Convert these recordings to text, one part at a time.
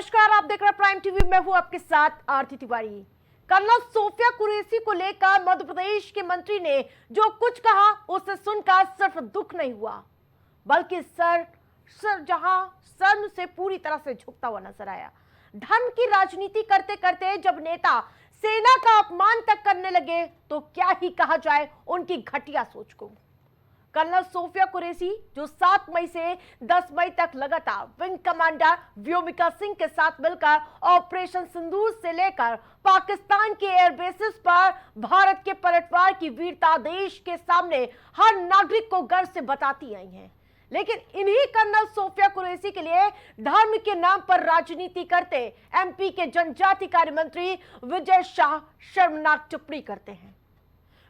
नमस्कार, आप देख रहे हैं प्राइम टीवी। मैं हूं आपके साथ आरती तिवारी। कर्नल सोफिया कुरैशी को लेकर मध्य प्रदेश के मंत्री ने जो कुछ कहा उसे सुनकर सिर्फ दुख नहीं हुआ, बल्कि सर शर्म से पूरी तरह से झुकता हुआ नजर आया। धर्म की राजनीति करते करते जब नेता सेना का अपमान तक करने लगे तो क्या ही कहा जाए उनकी घटिया सोच को। कर्नल सोफिया कुरैशी जो 7 मई से 10 मई तक लगातार विंग कमांडर व्योमिका सिंह के साथ मिलकर ऑपरेशन सिंदूर से लेकर पाकिस्तान के एयरबेसेस पर भारत के पलटवार की वीरता देश के सामने हर नागरिक को गर्व से बताती आई हैं, लेकिन इन्हीं कर्नल सोफिया कुरैशी के लिए धर्म के नाम पर राजनीति करते एमपी के जनजाति कार्य मंत्री विजय शाह शर्मनाक टिप्पणी करते हैं।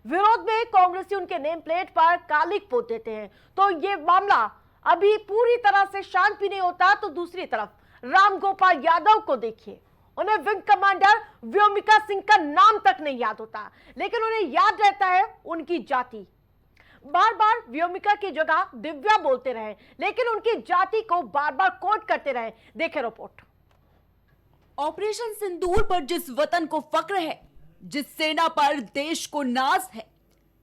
विरोध में कांग्रेसी उनके नेम प्लेट पर कालिक पोत देते हैं तो ये मामला अभी पूरी तरह से शांत भी नहीं होता। तो दूसरी तरफ रामगोपाल यादव को देखिए, उन्हें विंग कमांडर व्योमिका सिंह का नाम तक नहीं याद होता, लेकिन उन्हें याद रहता है उनकी जाति। बार बार व्योमिका की जगह दिव्या बोलते रहे, लेकिन उनकी जाति को बार बार कोट करते रहे। देखें रिपोर्ट। ऑपरेशन सिंदूर पर जिस वतन को फक्र है, जिस सेना पर देश को नाज है,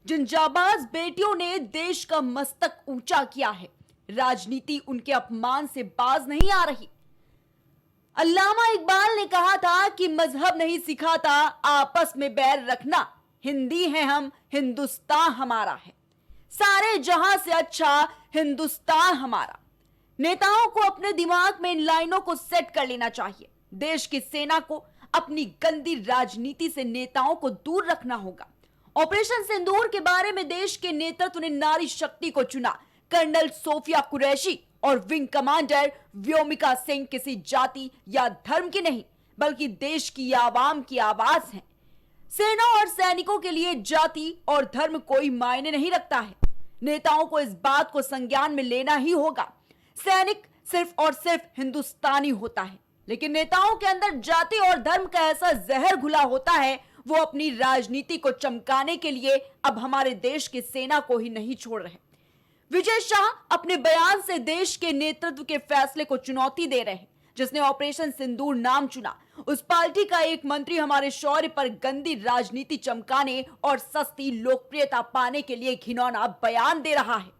जिन जाबाज बेटियों ने देश का मस्तक ऊंचा किया है, राजनीति उनके अपमान से बाज नहीं आ रही। अल्लामा इकबाल ने कहा था कि मजहब नहीं सिखाता आपस में बैर रखना, हिंदी है हम, हिंदुस्तान हमारा है, सारे जहां से अच्छा हिंदुस्तान हमारा। नेताओं को अपने दिमाग में इन लाइनों को सेट कर लेना चाहिए। देश की सेना को अपनी गंदी राजनीति से नेताओं को दूर रखना होगा। ऑपरेशन सिंदूर के बारे में देश के नेतृत्व ने नारी शक्ति को चुना। कर्नल सोफिया कुरैशी और विंग कमांडर व्योमिका सिंह किसी जाति या धर्म की नहीं, बल्कि देश की आवाम की आवाज है। सेना और सैनिकों के लिए जाति और धर्म कोई मायने नहीं रखता है। नेताओं को इस बात को संज्ञान में लेना ही होगा। सैनिक सिर्फ और सिर्फ हिंदुस्तानी होता है, लेकिन नेताओं के अंदर जाति और धर्म का ऐसा जहर घुला होता है, वो अपनी राजनीति को चमकाने के लिए अब हमारे देश की सेना को ही नहीं छोड़ रहे। विजय शाह अपने बयान से देश के नेतृत्व के फैसले को चुनौती दे रहे हैं। जिसने ऑपरेशन सिंदूर नाम चुना, उस पार्टी का एक मंत्री हमारे शौर्य पर गंदी राजनीति चमकाने और सस्ती लोकप्रियता पाने के लिए घिनौना बयान दे रहा है,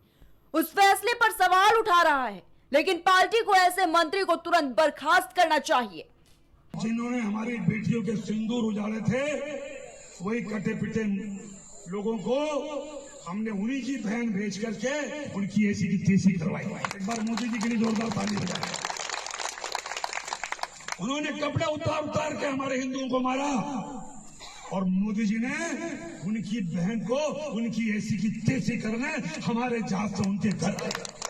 उस फैसले पर सवाल उठा रहा है। लेकिन पार्टी को ऐसे मंत्री को तुरंत बर्खास्त करना चाहिए। जिन्होंने हमारी बेटियों के सिंदूर उजाड़े थे, वही कटे पिटे लोगों को हमने उन्हीं की बहन भेज करके उनकी ऐसी की तैसी करवाई। एक बार मोदी जी के लिए जोरदार ताली बजाएं। उन्होंने कपड़े उतार उतार के हमारे हिंदुओं को मारा और मोदी जी ने उनकी बहन को उनकी ऐसी की तैसी करने हमारे जहाज से उनके घर आए।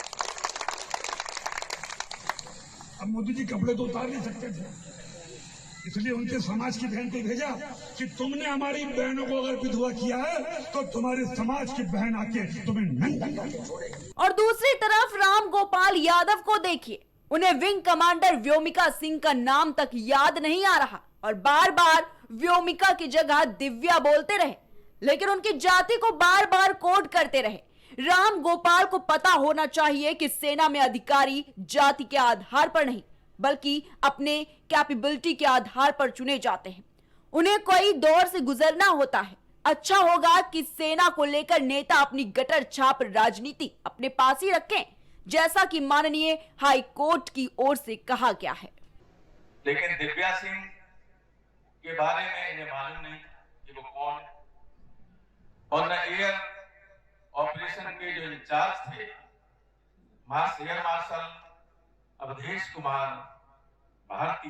अब मोदी जी कपड़े तो उतार नहीं सकते थे, इसलिए उनके समाज की बहन को भेजा कि तुमने हमारी बहनों को अगर विधवा किया है तो तुम्हारे समाज की बहन आके तुम्हें नंगा करके छोड़ेगी। और दूसरी तरफ राम गोपाल यादव को देखिए, उन्हें विंग कमांडर व्योमिका सिंह का नाम तक याद नहीं आ रहा और बार बार व्योमिका की जगह दिव्या बोलते रहे, लेकिन उनकी जाति को बार बार कोट करते रहे। राम गोपाल को पता होना चाहिए कि सेना में अधिकारी जाति के आधार पर नहीं, बल्कि अपने कैपेबिलिटी के आधार पर चुने जाते हैं। उन्हें कोई दौर से गुजरना होता है। अच्छा होगा कि सेना को लेकर नेता अपनी गटर छाप राजनीति अपने पास ही रखें, जैसा कि माननीय हाई कोर्ट की ओर से कहा गया है। लेकिन दिव्या सिंह के बारे में इन्हें मालूम नहीं कि वो कौन है, और न एयर ऑपरेशन के जो इंचार्ज थे एयर मार्शल अवधेश कुमार भारती,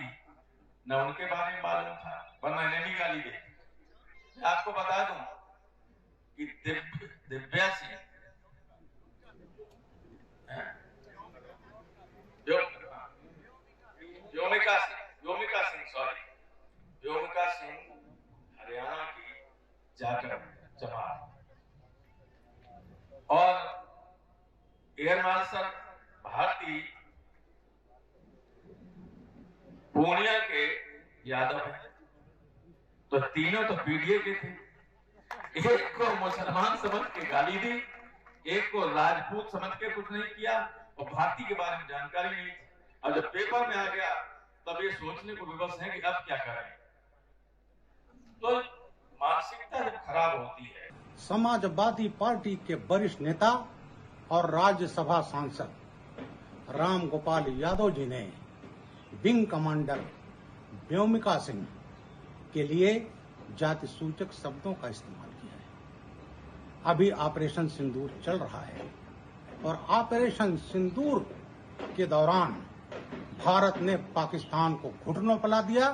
न उनके बारे में मालूम था, वरना इन्हें भी गाली दे। मैं आपको बता दूं कि दिव्या सिंह व्योमिका सिंह हरियाणा की जाकर जमात और एयर मार्शल भारती पूर्णिया के यादव हैं, तो तीनों तो पीडीए के थे। एक को मुसलमान समझ के गाली दी, एक को राजपूत समझ के कुछ नहीं किया, और भारती के बारे में जानकारी नहीं थी। और जब पेपर में आ गया तब ये सोचने को विवश हैं कि अब क्या करें। तो मानसिकता जब खराब होती है। समाजवादी पार्टी के वरिष्ठ नेता और राज्यसभा सांसद राम गोपाल यादव जी ने विंग कमांडर व्योमिका सिंह के लिए जाति सूचक शब्दों का इस्तेमाल किया है। अभी ऑपरेशन सिंदूर चल रहा है और ऑपरेशन सिंदूर के दौरान भारत ने पाकिस्तान को घुटनों पिला दिया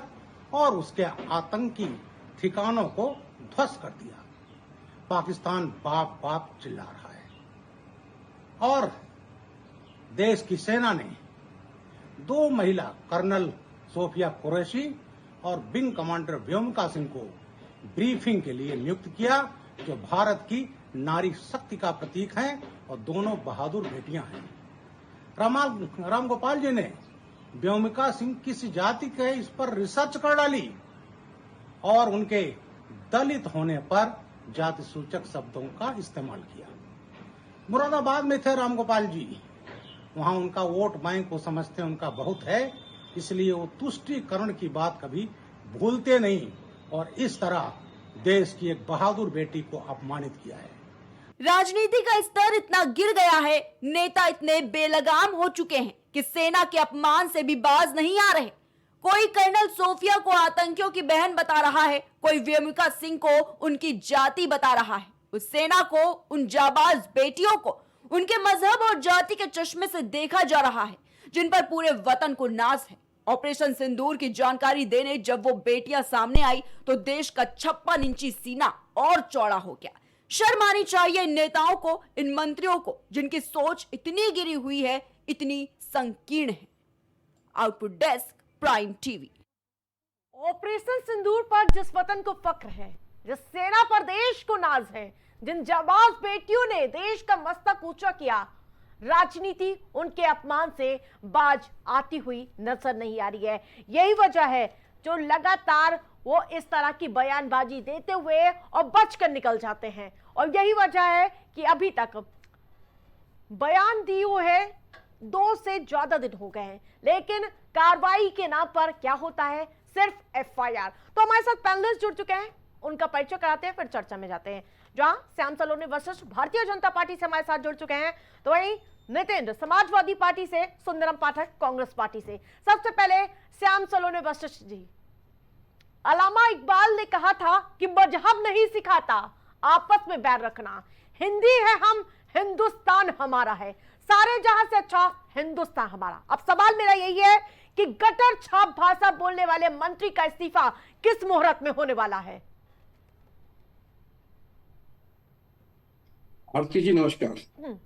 और उसके आतंकी ठिकानों को ध्वस्त कर दिया। पाकिस्तान बाप बाप चिल्ला रहा है और देश की सेना ने 2 महिला कर्नल सोफिया कुरैशी और विंग कमांडर व्योमिका सिंह को ब्रीफिंग के लिए नियुक्त किया, जो भारत की नारी शक्ति का प्रतीक हैं और दोनों बहादुर बेटियां हैं। राम गोपाल जी ने व्योमिका सिंह किस जाति के इस पर रिसर्च कर डाली और उनके दलित होने पर जाति सूचक शब्दों का इस्तेमाल किया। मुरादाबाद में थे राम गोपाल जी, वहां उनका वोट बैंक को समझते उनका बहुत है, इसलिए वो तुष्टीकरण की बात कभी भूलते नहीं और इस तरह देश की एक बहादुर बेटी को अपमानित किया है। राजनीति का स्तर इतना गिर गया है, नेता इतने बेलगाम हो चुके हैं कि सेना के अपमान से भी बाज नहीं आ रहे। कोई कर्नल सोफिया को आतंकियों की बहन बता रहा है, कोई व्योमिका सिंह को उनकी जाति बता रहा है। उस सेना को, उन जाबाज बेटियों को उनके मजहब और जाति के चश्मे से देखा जा रहा है, जिन पर पूरे वतन को नाज है। ऑपरेशन सिंदूर की जानकारी देने जब वो बेटियां सामने आई तो देश का 56 इंची सीना और चौड़ा हो गया। शर्म आनी चाहिए इन नेताओं को, इन मंत्रियों को, जिनकी सोच इतनी गिरी हुई है, इतनी संकीर्ण है। Output desk, prime TV. Operation Sindoor पर जिस वतन को फक्र है, जिस सेना पर देश को नाज है, जिन जाबाज बेटियों ने देश का मस्तक ऊंचा किया, राजनीति उनके अपमान से बाज आती हुई नजर नहीं आ रही है। यही वजह है जो लगातार वो इस तरह की बयानबाजी देते हुए और बचकर निकल जाते हैं, और यही वजह है कि अभी तक बयान दिए हुए है 2 से ज्यादा दिन हो गए हैं, लेकिन कार्रवाई के नाम पर क्या होता है? सिर्फ एफआईआर। तो हमारे साथ पैनलिस्ट जुड़ चुके हैं, उनका परिचय कराते हैं, फिर चर्चा में जाते हैं। जहां श्याम सलोनी वशिष्ठ भारतीय जनता पार्टी से हमारे साथ जुड़ चुके हैं, तो वहीं नितिन समाजवादी पार्टी से, सुंदरम पाठक कांग्रेस पार्टी से। सबसे पहले श्याम सलोनी वशिष्ठ जी, अल्लामा इकबाल ने कहा था कि मजहब नहीं सिखाता आपस में बैर रखना, हिंदी है हम, हिंदुस्तान हमारा है, सारे जहां से अच्छा हिंदुस्तान हमारा। अब सवाल मेरा यही है कि गटर छाप भाषा बोलने वाले मंत्री का इस्तीफा किस मुहूर्त में होने वाला है? आरती जी नमस्कार।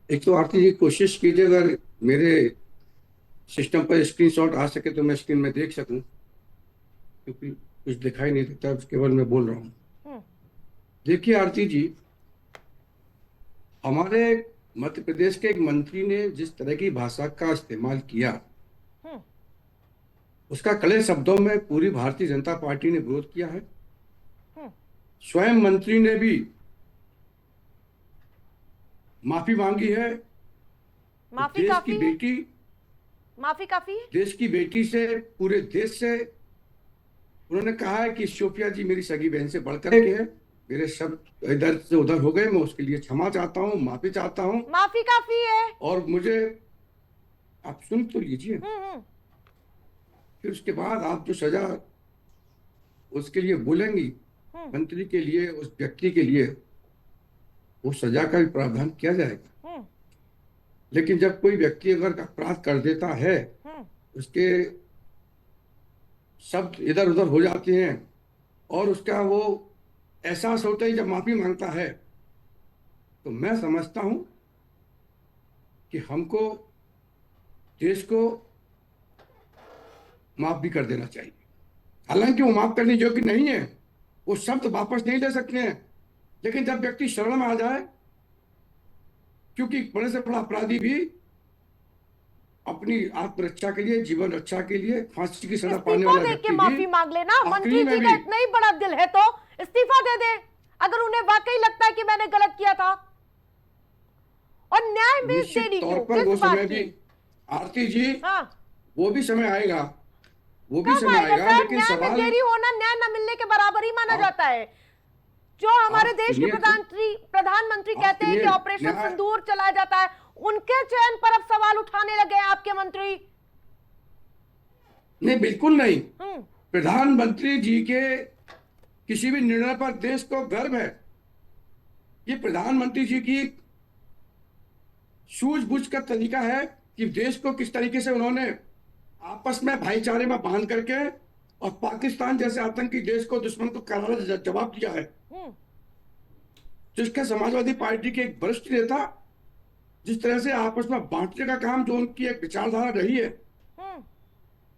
एक तो आरती जी कोशिश कीजिए अगर मेरे सिस्टम पर स्क्रीनशॉट आ सके तो मैं स्क्रीन में देख सकूं, क्योंकि कुछ दिखाई नहीं देता, केवल मैं बोल रहा हूं। देखिए आरती जी, हमारे मध्य प्रदेश के एक मंत्री ने जिस तरह की भाषा का इस्तेमाल किया, उसका कड़े शब्दों में पूरी भारतीय जनता पार्टी ने विरोध किया है। स्वयं मंत्री ने भी माफी मांगी है। माफी देश काफी की है? बेटी, माफी काफी है? देश की बेटी से, पूरे देश से उन्होंने कहा है कि सोफिया जी मेरी सगी बहन से बढ़कर के है, मेरे शब्द इधर से उधर हो गए, मैं उसके लिए क्षमा चाहता हूँ, माफी चाहता हूँ। माफी काफी है? और मुझे, आप सुन तो लीजिए, फिर उसके बाद आप जो सजा उसके लिए बोलेंगी मंत्री के लिए, उस व्यक्ति के लिए, वो सजा का भी प्रावधान किया जाएगा। लेकिन जब कोई व्यक्ति अगर अपराध कर देता है, उसके शब्द इधर उधर हो जाते हैं और उसका वो एहसास होता है जब माफी मांगता है, तो मैं समझता हूं कि हमको, देश को माफ भी कर देना चाहिए। हालांकि वो माफ करने योग्य नहीं है, वो शब्द वापस नहीं ले सकते हैं, लेकिन जब व्यक्ति शरण में आ जाए, क्योंकि बड़े से बड़ा अपराधी भी अपनी आत्मरक्षा के लिए, जीवन रक्षा के लिए फांसी की सजा पाने वाला व्यक्ति भी माफी मांग लेना। मंत्री जी का इतना ही बड़ा दिल है तो इस्तीफा दे दे, अगर उन्हें वाकई लगता है कि मैंने गलत किया था, और न्याय मिल देनी तौर पर वो समय भी आरती जी, हाँ, वो भी समय आएगा, वो भी कब समय आएगा आएगा, सर? लेकिन न्याय में सवाल देरी होना न्याय न मिलने के बराबर ही माना आप- जाता है। जो हमारे आप देश के सुनिए तो। प्रधानमंत्री आप कहते हैं कि सुनिए, ऑपरेशन न्याय- सिंदूर चलाया जाता है, उनके चयन पर अब सवाल उठाने लगे हैं आपके मंत्री। नहीं, बिल्कुल नहीं। हम्म। प्रधानमंत्री जी के किसी भी निर्णय पर देश को गर्व है। ये प्रधानमंत्री जी की सूझबूझ का तरीका है कि देश को किस तरीके से उन्होंने आपस में भाईचारे में बांध करके और पाकिस्तान जैसे आतंकी देश को, दुश्मन को करारा जवाब दिया है। हम्म। जिसके समाजवादी पार्टी के एक वरिष्ठ नेता जिस तरह से आपस में बांटने का काम, जो उनकी एक विचारधारा रही है हम्म।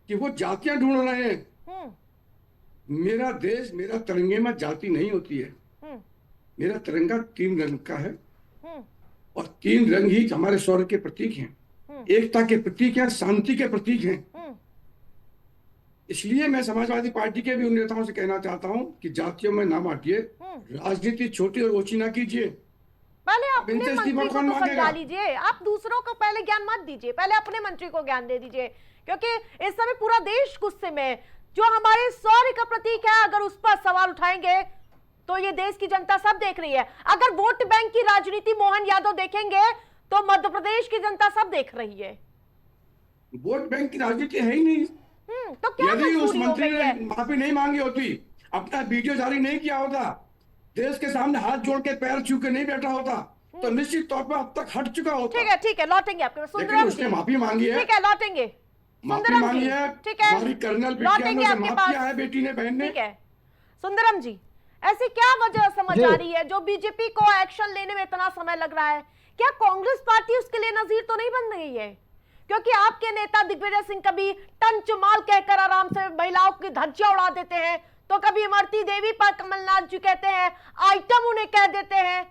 कि वो जातियां ढूंढ रहे हैं। हम्म। मेरा देश, मेरा तिरंगे में जाति नहीं होती है। हम्म। मेरा तिरंगा 3 रंग का है हम्म। और 3 रंग ही हमारे शौर्य के प्रतीक हैं, एकता के प्रतीक हैं, शांति के प्रतीक हैं। इसलिए मैं समाजवादी पार्टी के भी उन नेताओं से कहना चाहता हूं कि जातियों में ना बांटिए, राजनीति छोटी और ऊंची ना कीजिए। पहले अब अपने इनसे मंत्री इस्तीफा को कौन तो समझा मांगेगा? लीजिए। आप दूसरों को पहले ज्ञान मत दीजिए, पहले अपने मंत्री को ज्ञान दे दीजिए, क्योंकि इस समय पूरा देश गुस्से में है। जो हमारे शौर्य का प्रतीक है, अगर उस पर सवाल उठाएंगे तो ये देश की जनता सब देख रही है। अगर वोट बैंक की राजनीति मोहन यादव देखेंगे तो मध्य प्रदेश की जनता सब देख रही है। वोट बैंक की राजनीति है ही नहीं। तो क्या यदि उस मजबूरी हो मंत्री गई ने है? माफी नहीं मांगी होती, अपना वीडियो जारी नहीं किया होता, देश के सामने हाथ जोड़ के पैर छू के नहीं बैठा होता, तो निश्चित तौर पर अब तक हट चुका होता। ठीक है, लौटेंगे आपके पास। लेकिन सुंदरम उसने जी, माफी मांगी है। ठीक है, लौटेंगे। माफी सुंदरम मांगी जी, है। ठीक है, हमारी कर्नल बिटिया लौटेंगे ने आपके माफ पास। किया है, बेटी ने, बहन ने। ठीक है सुंदरम जी, ऐसी क्या वजह समझ आ रही है जो बीजेपी को एक्शन लेने में इतना समय लग रहा है? क्या कांग्रेस पार्टी उसके लिए नजीर तो नहीं बन गई है? क्योंकि आपके नेता दिग्विजय सिंह कभी टंचमाल कहकर आराम से महिलाओं की धज्जियां उड़ा देते हैं, तो कभी इमरती देवी पर कमलनाथ जी कहते हैं, आइटम उन्हें कह देते हैं।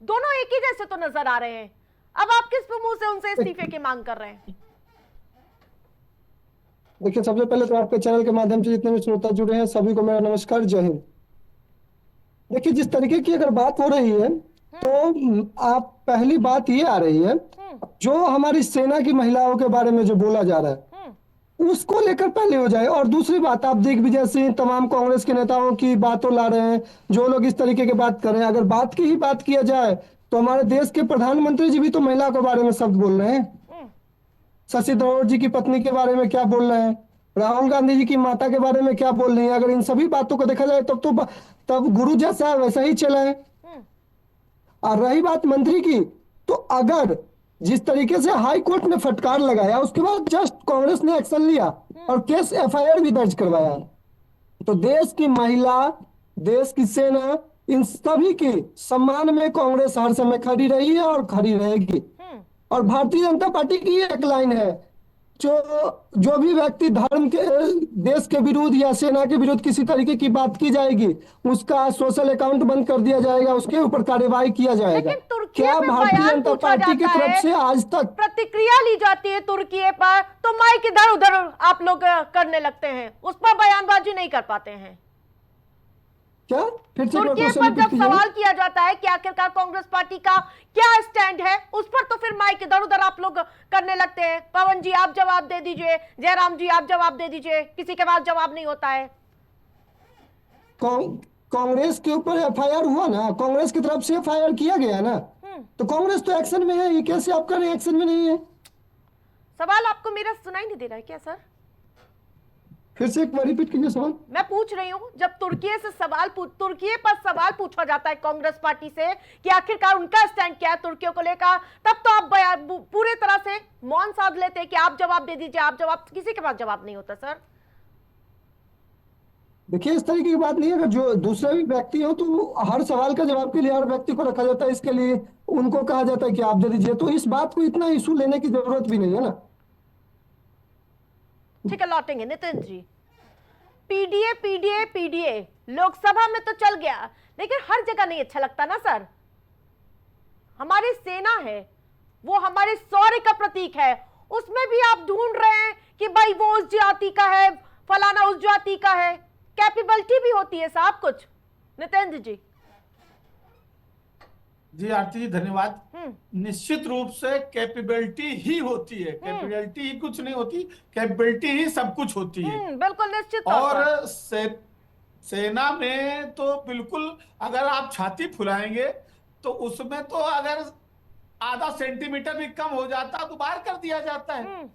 दोनों एक ही जैसे तो नजर आ रहे हैं। अब आप किस मुंह से उनसे इस्तीफे की मांग कर रहे हैं? देखिए, सबसे पहले तो आपके चैनल के माध्यम से जितने भी श्रोता जुड़े हैं सभी को मेरा नमस्कार, जय हिंद। देखिए, जिस तरीके की अगर बात हो रही है तो आप पहली बात ये आ रही है, जो हमारी सेना की महिलाओं के बारे में जो बोला जा रहा है उसको लेकर पहले हो जाए। और दूसरी बात, आप दिग्विजय सिंह, तमाम कांग्रेस के नेताओं की बातों ला रहे हैं, जो लोग इस तरीके की बात कर रहे हैं। अगर बात की ही बात किया जाए तो हमारे देश के प्रधानमंत्री जी भी तो महिला के बारे में शब्द बोल रहे हैं। शशि थरूर जी की पत्नी के बारे में क्या बोल रहे हैं, राहुल गांधी जी की माता के बारे में क्या बोल रही है। अगर इन सभी बातों को देखा जाए तब गुरु जैसा वैसा ही चला है। और रही बात मंत्री की, तो अगर जिस तरीके से हाई कोर्ट ने फटकार लगाया, उसके बाद जस्ट कांग्रेस ने एक्शन लिया और केस एफआईआर भी दर्ज करवाया, तो देश की महिला, देश की सेना, इन सभी के सम्मान में कांग्रेस हर समय खड़ी रही है और खड़ी रहेगी। और भारतीय जनता पार्टी की एक लाइन है, जो भी व्यक्ति धर्म के, देश के विरुद्ध या सेना के विरुद्ध किसी तरीके की बात की जाएगी, उसका सोशल अकाउंट बंद कर दिया जाएगा, उसके ऊपर कार्यवाही किया जाएगा। लेकिन तुर्की क्या पे भारतीय बयान जनता पूछा पार्टी की जाता तरफ है, से आज तक प्रतिक्रिया ली जाती है तुर्की पर, तो माइक इधर उधर आप लोग करने लगते हैं, उस पर बयानबाजी नहीं कर पाते हैं? क्या फिर से तुर्की क्वेश्चन पर रिपीट जब कीजिए। सवाल किया जाता है कि आखिरकार कांग्रेस पार्टी का क्या स्टैंड है, उस पर तो फिर माइक इधर उधर आप लोग करने लगते हैं। पवन जी आप जवाब दे दीजिए, जयराम जी आप जवाब दे दीजिए, किसी के पास जवाब नहीं होता है। कांग्रेस के ऊपर एफआईआर हुआ ना, कांग्रेस की तरफ से एफआईआर किया गया ना, तो कांग्रेस तो एक्शन में है। ये कैसे आप कह रहे हैं एक्शन में नहीं है? सवाल आपको मेरा सुनाई नहीं दे रहा है क्या सर? फिर से एक बार रिपीट कीजिए सवाल। मैं पूछ रही हूं, जब तुर्की पर सवाल पूछा जाता है कांग्रेस पार्टी से कि आखिरकार उनका स्टैंड क्या है तुर्कियों को लेकर, तब तो आप पूरे तरह से मौन साध लेते हैं कि आप जवाब दे दीजिए, आप जवाब, किसी के पास जवाब नहीं होता सर। देखिए, इस तरीके की बात नहीं है। अगर जो दूसरे भी व्यक्ति हो तो हर सवाल का जवाब के लिए हर व्यक्ति को रखा जाता है, इसके लिए उनको कहा जाता है कि आप दे दीजिए। तो इस बात को इतना इशू लेने की जरूरत भी नहीं है ना। ठीक है, लौटेंगे। Nitin ji, PDA PDA PDA Lok Sabha में तो चल गया, लेकिन हर जगह नहीं अच्छा लगता ना सर। हमारी सेना है, वो हमारे शौर्य का प्रतीक है, उसमें भी आप ढूंढ रहे हैं कि भाई वो उस जाति का है, फलाना उस जाति का है। कैपेबिलिटी भी होती है साहब कुछ। नितेंद्र जी, जी आरती जी धन्यवाद। निश्चित रूप से कैपेबिलिटी ही होती है, कैपेबिलिटी ही कुछ नहीं होती, कैपेबिलिटी ही सब कुछ होती है। बिल्कुल निश्चित तौर पर। और सेना में तो बिल्कुल अगर आप छाती फुलाएंगे तो उसमें तो अगर आधा सेंटीमीटर भी कम हो जाता तो बाहर कर दिया जाता है।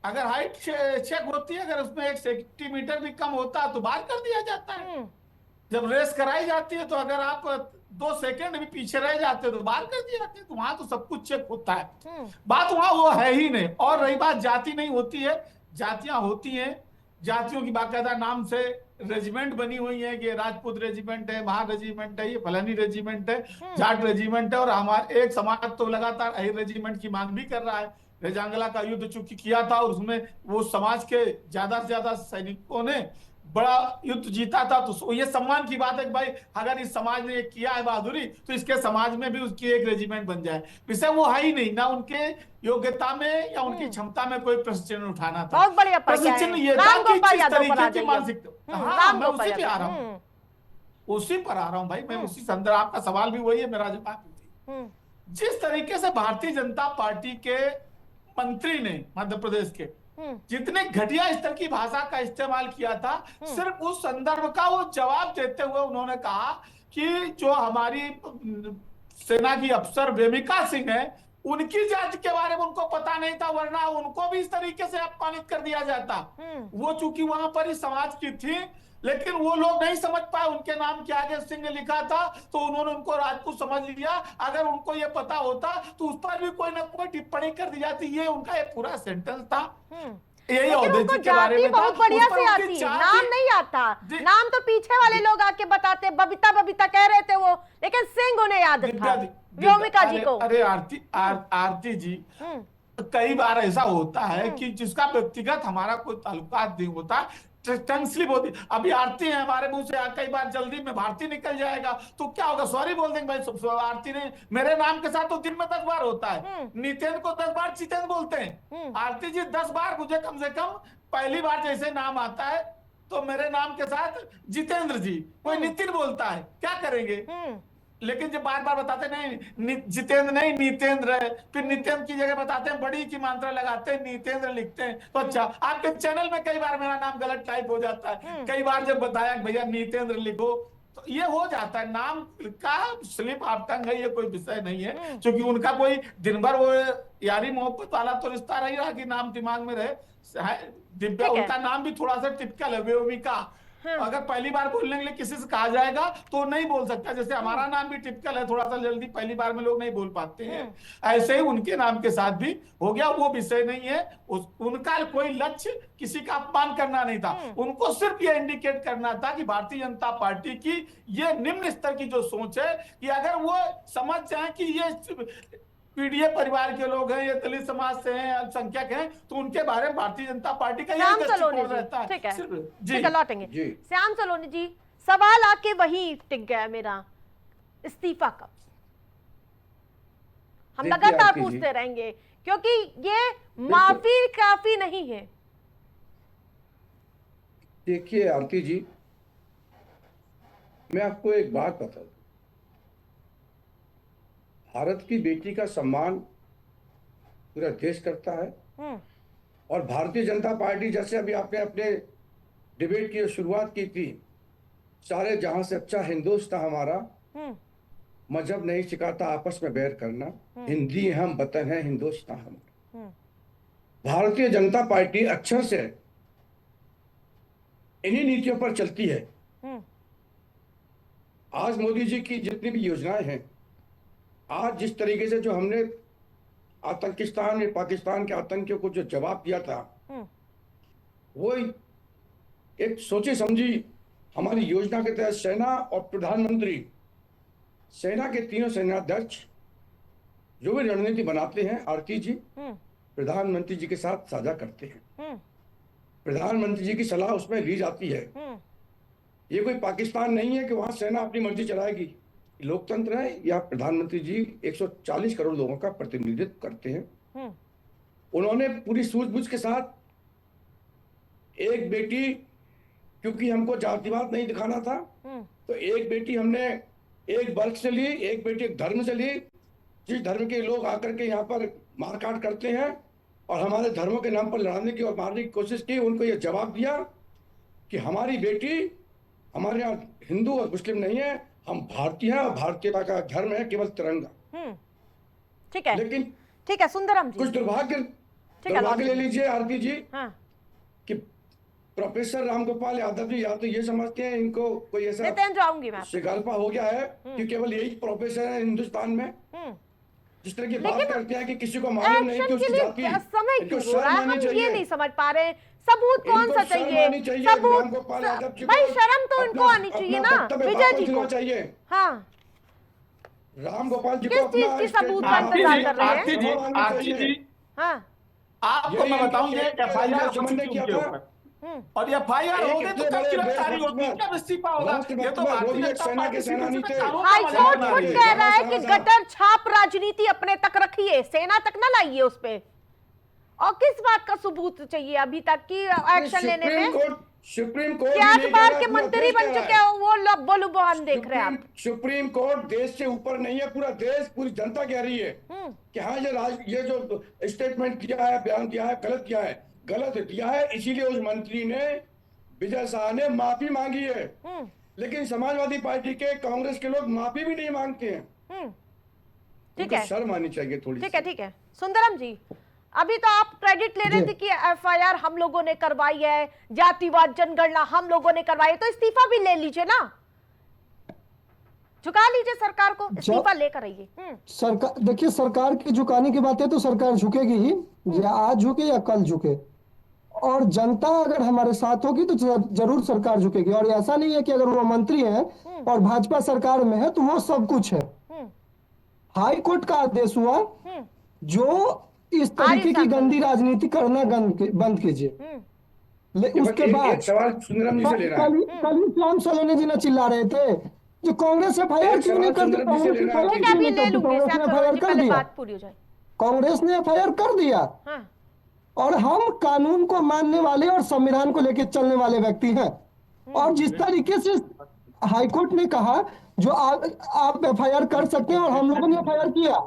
अगर हाइट चेक होती है, अगर उसमें 1 सेंटीमीटर भी कम होता तो बाहर कर दिया जाता है। जब रेस कराई जाती है तो अगर आप 2 सेकंड भी पीछे रह जाते हो तो बाहर कर दिए जाते हैं। तो वहां तो सब कुछ चेक होता है। बात वहां वो है ही नहीं। और रही बात जाति नहीं होती है, जातियां होती हैं। जातियों की बाकायदा नाम से रेजिमेंट बनी हुई है कि राजपूत रेजिमेंट है, महार रेजिमेंट है, ये फलानी रेजिमेंट है, जाट रेजिमेंट है। और हमारे एक समाज तो लगातार अहिर रेजिमेंट की मांग भी कर रहा है। रेजांगला का युद्ध चूंकि किया था और उसमें वो समाज के ज्यादा से ज्यादा सैनिकों ने बड़ा युद्ध जीता था। तो ये सम्मान की बात है कि भाई अगर इस समाज ने किया है बहादुरी तो इसके समाज में भी उसकी एक रेजिमेंट बन जाए। विषय वो है ही नहीं, ना उनके योग्यता में या उनकी क्षमता में कोई प्रश्न चिन्ह उठाना था। बहुत बढ़िया प्रश्न चिन्ह ये था कि जिस तरीके की मानसिकता, हाँ मैं उसी पे आ रहा हूँ, उसी पर आ रहा हूँ भाई। मैं उसी संदर्भ, आपका सवाल भी वही है, मेरा जवाब भी। जिस तरीके से भारतीय जनता पार्टी के मंत्री ने मध्य प्रदेश के जितने घटिया स्तर की भाषा का इस्तेमाल किया था, सिर्फ उस संदर्भ का वो जवाब देते हुए उन्होंने कहा कि जो हमारी सेना की अफसर वेमिका सिंह है उनकी जाति के बारे में उनको पता नहीं था, वरना उनको भी इस तरीके से अपमानित कर दिया जाता। वो चूंकि वहां पर इस समाज की थी, लेकिन वो लोग नहीं समझ पाए उनके नाम के आगे सिंह लिखा था तो उन्होंने उनको राजपूत समझ लिया। अगर उनको ये पता होता तो उस पर भी कोई ना कोई टिप्पणी कर दी जाती। ये उनका एक पूरा सेंटेंस था। यही उनको जाति बहुत बढ़िया से आती है, नाम नहीं आता। नाम तो पीछे वाले लोग आके बताते, बबीता बबीता कह रहे थे वो, लेकिन सिंह उन्हें याद था, व्योमिका जी को। अरे आरती जी, कई बार ऐसा होता है कि जिसका व्यक्तिगत हमारा कोई ताल्लुकात नहीं होता, टंग स्लिप होती। अभी आरती है, हमारे मुंह से कई बार जल्दी में भारती निकल जाएगा तो क्या होगा, सॉरी बोल देंगे भाई आरती ने मेरे नाम के साथ तो दिन में 10 बार होता है। नितेन को 10 बार चितेन बोलते हैं, आरती जी 10 बार मुझे कम से कम पहली बार जैसे नाम आता है तो मेरे नाम के साथ जितेंद्र जी, कोई नितिन बोलता है, क्या करेंगे। लेकिन जब बार बार बताते नहीं जितेंद्र नहीं नीतेंद्र है, फिर नितेंद्र की जगह बताते हैं बड़ी की मात्रा लगाते हैं नीतेंद्र लिखते हैं। तो अच्छा, आपके चैनल में कई बार मेरा नाम गलत टाइप हो जाता है। कई बार जब बताया भैया नीतेंद्र लिखो तो ये हो जाता है। नाम का स्लिप आप तंग है, ये कोई विषय नहीं है, क्योंकि उनका कोई दिन भर वो यारी मोहब्बत वाला तो रिश्ता रही रहा कि नाम दिमाग में रहे। दिव्या, उनका नाम भी थोड़ा सा टिपिकल है, व्योमिका। अगर पहली बार बोलने के लिए किसी से कहा जाएगा तो नहीं बोल सकता। जैसे हमारा नाम भी टिपिकल है, थोड़ा सा जल्दी पहली बार में लोग नहीं बोल पाते हैं, ऐसे ही उनके नाम के साथ भी हो गया। वो विषय नहीं है, उनका कोई लक्ष्य किसी का अपमान करना नहीं था। उनको सिर्फ ये इंडिकेट करना था कि भारतीय जनता पार्टी की ये निम्न स्तर की जो सोच है कि अगर वो समझ जाए कि ये पीडीए परिवार के लोग हैं, ये दलित समाज से हैं, अल्पसंख्यक हैं, तो उनके बारे में भारतीय जनता पार्टी का यही दृष्टिकोण रहता है। ठीक है, जी लौटेंगे। श्याम सलोनी जी, सवाल आके वही टिक गया मेरा, इस्तीफा कब? हम लगातार पूछते रहेंगे क्योंकि ये माफी काफी नहीं है। देखिए आरती जी, मैं आपको एक बात बता दूं, भारत की बेटी का सम्मान पूरा देश करता है। और भारतीय जनता पार्टी, जैसे अभी आपने अपने डिबेट की शुरुआत की थी, सारे जहां से अच्छा हिंदुस्तान हमारा, मजहब नहीं सिखाता आपस में बैर करना, हिंदी हम वतन है हिंदुस्तान हमारा। भारतीय जनता पार्टी अक्षर से इन्हीं नीतियों पर चलती है। आज मोदी जी की जितनी भी योजनाएं हैं, आज जिस तरीके से जो हमने आतंकिस्तान या पाकिस्तान के आतंकियों को जो जवाब दिया था, वो एक सोची समझी हमारी योजना के तहत सेना और प्रधानमंत्री, सेना के तीनों सेनाध्यक्ष जो भी रणनीति बनाते हैं, आरती जी प्रधानमंत्री जी के साथ साझा करते हैं। प्रधानमंत्री जी की सलाह उसमें ली जाती है। ये कोई पाकिस्तान नहीं है कि वहां सेना अपनी मर्जी चलाएगी। लोकतंत्र है, या प्रधानमंत्री जी 140 करोड़ लोगों का प्रतिनिधित्व करते हैं। उन्होंने पूरी सूझबूझ के साथ एक बेटी, क्योंकि हमको जातिवाद नहीं दिखाना था, तो एक बेटी हमने एक वर्ग से ली, एक बेटी एक धर्म से ली। जिस धर्म के लोग आकर के यहाँ पर मारकाट करते हैं और हमारे धर्मों के नाम पर लड़ाने की और मारने की कोशिश की, उनको ये जवाब दिया कि हमारी बेटी, हमारे यहाँ हिंदू और मुस्लिम नहीं है, हम भारतीय हैं और भारतीयता का धर्म है केवल तिरंगा। ठीक है, लेकिन ठीक है सुंदरम जी, कुछ दुर्भाग्य ले लीजिए आरती जी, हाँ कि प्रोफेसर रामगोपाल यादव जी या तो ये समझते हैं इनको कोई ऐसा नितिन जाऊंगी मैं। शिकल्पा हो गया है कि केवल यही प्रोफेसर है हिंदुस्तान में, जिस तरह की बात करते हैं कि किसी को मालूम नहीं कि उसकी जाति। समय इनको क्यों हो रहा है, शर्म हम आनी ये चाहिए। नहीं समझ पा रहे। सबूत कौन इनको सा शर्म चाहिए? आनी चाहिए, सबूत रामगोपाल यादव जी को भाई, शर्म तो इनको अपना- आनी चाहिए अपना ना वक्तव्य विजय वापस जी लेना को। चाहिए। हाँ, रामगोपाल जी किस को चीज अपना की सबूत का आरती इंतजार जी, कर रहे आरती हैं? जी, जवाब आनी आरती चाहिए। जी, हाँ, आपको मैं बताऊं ये FIR हो समझने चुकी की उनके था। ऊपर, और FIR हो गई तो कब गिरफ्तारी होती, कब इस्तीफा होगा? ये तो भारतीय जनता पार्टी सेनानी थे। कानून का हाईकोर्ट मजाक खुद बना रही है। कह रहा है कि गटर छाप राजनीति अपने तक रखिए, सेना तक ना लाइए उस पे। और किस बात का सबूत चाहिए अभी तक की एक्शन लेने में? सुप्रीम कोर्ट क्या भी नहीं बार कह के रहा, पूरा मंत्री देश बन कह रहा चुके है। हो वो बोलू बहन देख रहे हैं आप। सुप्रीम कोर्ट देश से ऊपर नहीं है, पूरा देश, पूरी जनता कह रही है कि हाँ ये जो स्टेटमेंट दिया है, बयान दिया है, गलत दिया है। इसीलिए उस मंत्री ने, विजय शाह ने माफी मांगी है। लेकिन समाजवादी पार्टी के, कांग्रेस के लोग माफी भी नहीं मांगते हैं। ठीक उनको है, शर्म आनी चाहिए थोड़ी ठीक है, ठीक है सुंदरम जी, अभी तो आप क्रेडिट ले रहे थे कि FIR हम लोगों ने करवाई है, जातिवाद जनगणना हम लोगों ने करवाई है, तो इस्तीफा भी ले लीजिए ना, झुका लीजिए सरकार को, इस्तीफा लेकर आइए। सरकार, देखिए सरकार की झुकाने की बात है तो सरकार झुकेगी ही, या आज झुके या कल झुके। और जनता अगर हमारे साथ होगी तो जरूर सरकार झुकेगी। और ऐसा नहीं है कि अगर वो मंत्री हैं और भाजपा सरकार में है तो वो सब कुछ है। हाई कोर्ट का आदेश हुआ जो इस तरीके की गंदी राजनीति करना बंद कीजिए। उसके बाद सवाल सुंदरम जी से लेना है। कल ही श्याम सलोनी जी ने चिल्ला रहे थे जो कांग्रेस FIR क्यों नहीं करती, कांग्रेस FIR ठीक है, क्यों अभी नहीं ले करती? लूंगे कांग्रेस श्याम ने सरोज FIR जी, कर पहले दिया, बात पूरी हो जाए। कांग्रेस ने FIR कर दिया। हाँ, और हम कानून को मानने वाले और संविधान को लेकर चलने वाले व्यक्ति हैं। और जिस तरीके से हाईकोर्ट ने कहा जो आप FIR कर सकते हैं और हम लोगों ने FIR किया।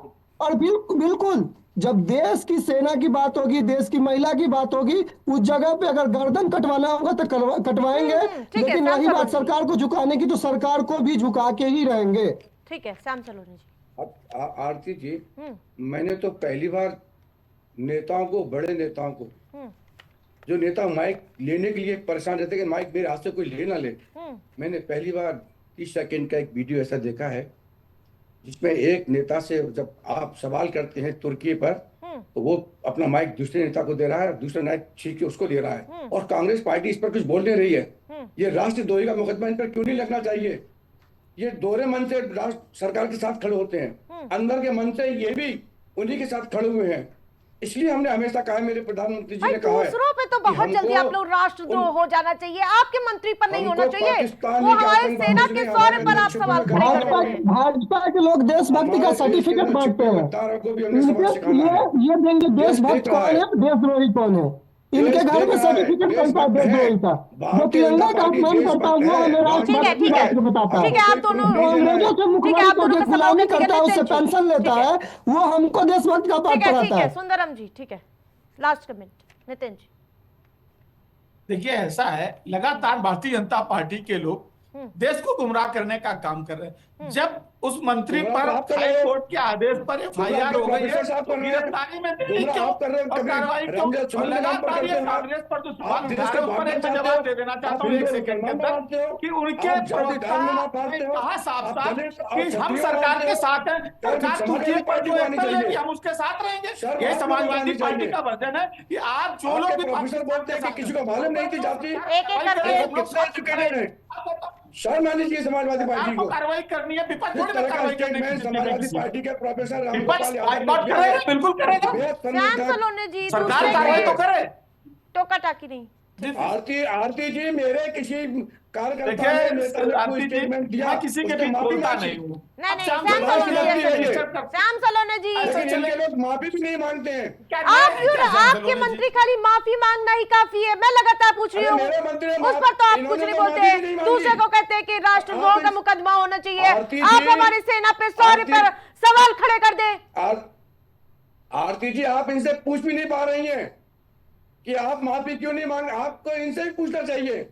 और बिल्कुल जब देश की सेना की बात होगी, देश की महिला की बात होगी, उस जगह पे अगर गर्दन कटवाना होगा तो कटवाएंगे। ठीक है, लेकिन श्याम रही बात सलोनी जी। सरकार को झुकाने की तो सरकार को भी झुका के ही रहेंगे। ठीक है श्याम सलोनी जी। अब आरती जी, मैंने तो पहली बार नेताओं को, बड़े नेताओं को, जो नेता माइक लेने के लिए परेशान रहते कि माइक मेरे हाथ से कोई ले ना ले, मैंने पहली बार 30 सेकंड का एक वीडियो ऐसा देखा है जिसमें एक नेता से जब आप सवाल करते हैं तुर्की पर तो वो अपना माइक दूसरे नेता को दे रहा है, दूसरा माइक छीन के उसको दे रहा है। और कांग्रेस पार्टी इस पर कुछ बोल नहीं रही है। ये राष्ट्रद्रोही का मुकदमा इन पर क्यों नहीं लगना चाहिए? ये दोहरे मन से राष्ट्र सरकार के साथ खड़े होते हैं, अंदर के मन से ये भी उन्हीं के साथ खड़े हुए हैं। इसलिए हमने हमेशा कहा है, मेरे प्रधानमंत्री जी ने कहा है, दूसरों पे तो बहुत जल्दी आप लोग राष्ट्रद्रोह हो जाना चाहिए, आपके मंत्री पर नहीं होना चाहिए। वो हमारे सेना के शौर्य पर आप सवाल खड़े कर रहे हैं। भाजपा के लोग देशभक्ति का सर्टिफिकेट बांटते हैं। ये देंगे देशभक्त कौन है, देशद्रोही कौन है। इनके घर में सर्टिफिकेट बनता है देशद्रोही का। जो तिरंगा का अपमान करता है वो हमें राष्ट्रभक्त बताता है। ठीक है, आप दोनों अंग्रेजों से मुखबरी गुलामी करता है, उससे पेंशन लेता है, वो हमको देशभक्त का पाठ ठीक पढ़ाता है है। सुंदरम जी, ठीक है लास्ट कमेंट नितिन जी। देखिए ऐसा है, लगातार भारतीय जनता पार्टी के लोग देश को गुमराह करने का काम कर रहे हैं। जब उस मंत्री पर हाई कोर्ट के आदेश पर FIR हो गई है तो गिरफ्तारी में देरी क्यों और कार्रवाई क्यों? और लगातार ये कांग्रेस पर जो सवाल उठा रहे हैं, उस पर एक मैं जवाब दे देना चाहता हूँ 1 सेकंड के अंदर कि उनके प्रवक्ता ने कहा साफ-साफ कि हम सरकार के साथ हैं, सरकार तुर्की पर जो एक्शन लेगी हम उसके साथ रहेंगे। ये समाजवादी पार्टी का वर्जन है कि आप जो लोग भी बोलते हैं कि किसी को मालूम नहीं थी जाती, एक-एक करके शर्म आनी चाहिए समाजवादी पार्टी को। कार्रवाई करनी है, विपक्ष थोड़ी ना तरह का कार्रवाई करने की समाजवादी पार्टी के प्रोफेसर विपक्ष रामगोपाल बात करेगा, बिल्कुल करेगा। श्याम सलोनी जी सरकार कार्रवाई तो करे। टोका टाकी नहीं, आरती जी, मेरे किसी कार्यकर्ता देखिए ने, नेता ने कोई आरती जी, स्टेटमेंट दिया, मैं किसी के उसने बीच माफी बोलता मांगी। नहीं हूँ। नहीं अब नहीं श्याम श्याम सलोने सलोने की जी, गलती है ये। श्याम सलोने जी, ऐसे लेकिन चले- इनके लोग माफी भी नहीं मांगते हैं। क्या आप न्याय है क्यों क्या श्याम आपके सलोने जी? मंत्री खाली माफी मांगना ही काफी है? मैं लगातार पूछ रही अरे हूँ, मेरे मंत्री ने उस पर तो आप कुछ इन्होंने नहीं तो बोलते, माफी भी नहीं मांगी। दूसरे को कहते हैं कि राष्ट्रद्रोह आप का इस- मुकदमा होना चाहिए। आरती आप जी- हमारी सेना पे सौर्य आरती- पर सवाल खड़े कर दे। आरती जी, आप इनसे पूछ भी नहीं पा रही हैं कि आप माफी क्यों नहीं मांग, आपको इनसे भी पूछना चाहिए।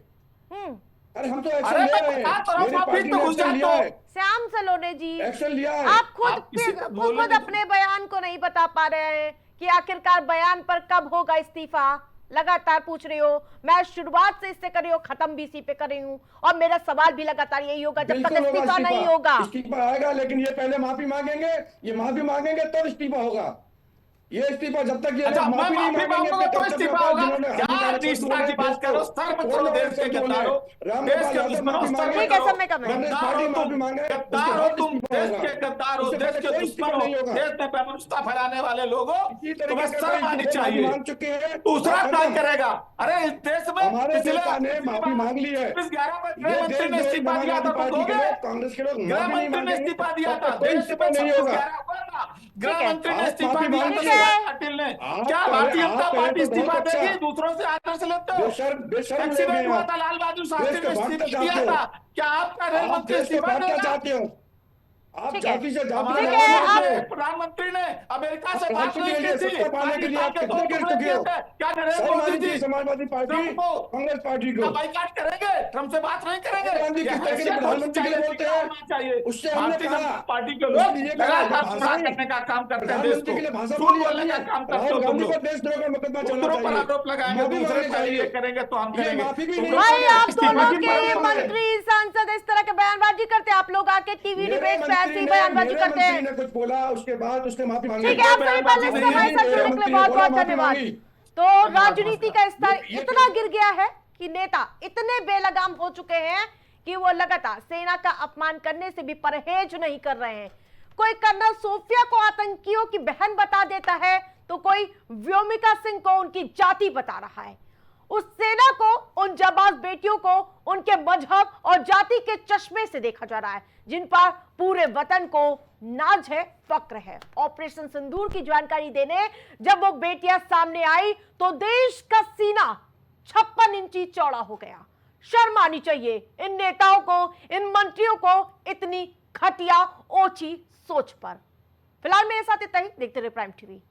हम्म, अरे हम तो एक्शन अरे ले मैं रहे हैं, बता तो रहा हूं, मेरी माफी पार्टी तो ने घुस एक्शन जा लिया तो। है, श्याम सलोने जी, एक्शन लिया है। आप खुद आप किसी को बोले खुद नहीं। अपने बयान को नहीं बता पा रहे हैं कि आखिरकार बयान पर कब होगा इस्तीफा। लगातार पूछ रही हो, मैं शुरुआत से इससे कर रही हूँ, खत्म भी इसी पे कर रही हूँ, और मेरा सवाल भी लगातार यही होगा जब तक बिल्कुल होगा इस्तीफा नहीं होगा। इस्तीफा आएगा, लेकिन ये पहले माफी मांगेंगे, ये माफी मांगेंगे तब इस्तीफा होगा। ये इस्तीफा जब तक ये अच्छा, लोग मैं माफी नहीं माफी मांगेंगे मांगूंगा तब तो तक इस्तीफा होगा, होगा? जिन्होंने क्या हानिकारक निष्ठा की वस्तुओं बात ने करो? देश सर को में करो, देश के तोड़ने वाले गद्दारों, राम देश गोपाल के यादव दुश्मनों, माफी सर मांगे, में ठीक है, करो। समय कम है। कांग्रेस गद्दार पार्टी हो माफी तुम, मांगे, उसके गद्दार हो बाद तुम, इस्तीफा देश होगा। के गद्दार हो, उससे देश पहले के कोई इस्तीफा दुश्मनों, नहीं होगा। देश में बेमनुष्यता फैलाने वाले लोगों, इसी तुम्हें तरीके के शर्म कई आनी लोग माफी चाहिए। मांग चुके हैं। दूसरा बात ट्राई खत्म। करेगा। अरे इस देश में हमारे नेता ने माफी मांग ली है। 11 में ये गृह मंत्री ने देशद्रोही इस्तीफा दिया था, तुम पार्टी के दोगे? लोग, कांग्रेस के लोग गृह माफी नहीं मंत्री ने मांगेंगे, इस्तीफा दिया तब था, तक कोई देश इस्तीफा में नहीं होगा। 26/11 हुआ था, गृह है। मंत्री ने आप इस्तीफा माफी दिया मांग था ठीक है। सुरेश पाटिल ने। आप क्या कहे- भारतीय आप जनता कहे पार्टी तो इस्तीफा बहुत अच्छा। देगी? दूसरों से आदर्श लेते हो? बेशर्म लोग एक्सीडेंट हैं हुआ आप। था, लाल बहादुर देश शास्त्री को ने बांटना इस्तीफा चाहते दिया हो। था। क्या आपका रेल आप मंत्री देश को इस्तीफा बांटना देगा? चाहते हो। आप ठीक है। जाति से जाति हमारे ठीक में है, लड़ना आप- चाहते हो। प्रधानमंत्री ने अमेरिका से बात राष्ट्रपति नहीं के लिए की थी, सत्ता पाने के लिए आप पाकिस्तान के कितने दो गिर टुकड़े चुके किए हो। थे। क्या नरेंद्र सही मोदी मानी जी थी समाजवादी पार्टी, ट्रंप को कांग्रेस पार्टी को। बाइकाट करेंगे? ट्रंप से बात नहीं करेंगे? गांधी ये किस तरह से हैसियत प्रधानमंत्री के लिए होनी बोलते चाहिए, हैं? होना चाहिए। उससे हमने भारतीय कहा, जनता पार्टी के उसने लोग ये कहा, लगातार भाषा गुमराह नहीं। करने का काम करते हैं देश प्रधानमंत्री को, के लिए भाषा झूठ बोली बोलने जाती का है। काम करते राहुल हो तुम गांधी को लोग। देशद्रोह का मुकदमा चलना दूसरों पर चाहिए, आरोप लगाएंगे, माफी दूसरे मांगनी पहले ये चाहिए। करेंगे तो हम ये करेंगे। माफी भी तुम नहीं लोग भाई, आप इस्तीफा दोनों की के बात करें। मंत्री सांसद इस तरह के बयानबाजी करते हैं, आप लोग आके टीवी मेरे डिबेट पे मंत्री ऐसी ने- बयानबाजी मेरे करते मंत्री हैं। ने कुछ बोला, उसके बाद उसने माफी मांगी। ठीक है, आप सभी बयानबाजी पैनलिस्ट नहीं हमारे है, साथ मेरे जुड़ने के मंत्री लिए ने बहुत बोला, बहुत माफी धन्यवाद। मांगी। तो राजनीति का स्तर ये इतना गिर गया है कि नेता इतने बेलगाम हो चुके हैं कि वो लगातार सेना का अपमान करने से भी परहेज नहीं कर रहे हैं। कोई कर्नल सोफिया को आतंकियों की बहन बता देता है, तो कोई व्योमिका सिंह को उनकी जाति बता रहा है। उस सेना को, उन जाबाज बेटियों को उनके मजहब और जाति के चश्मे से देखा जा रहा है, जिन पर पूरे वतन को नाज है, फक्र है। ऑपरेशन सिंदूर की जानकारी देने जब वो बेटियां सामने आई तो देश का सीना 56 इंची चौड़ा हो गया। शर्म आनी चाहिए इन नेताओं को, इन मंत्रियों को इतनी घटिया ओछी सोच पर। फिलहाल मेरे साथ इतना ही। देखते रहिए प्राइम टीवी।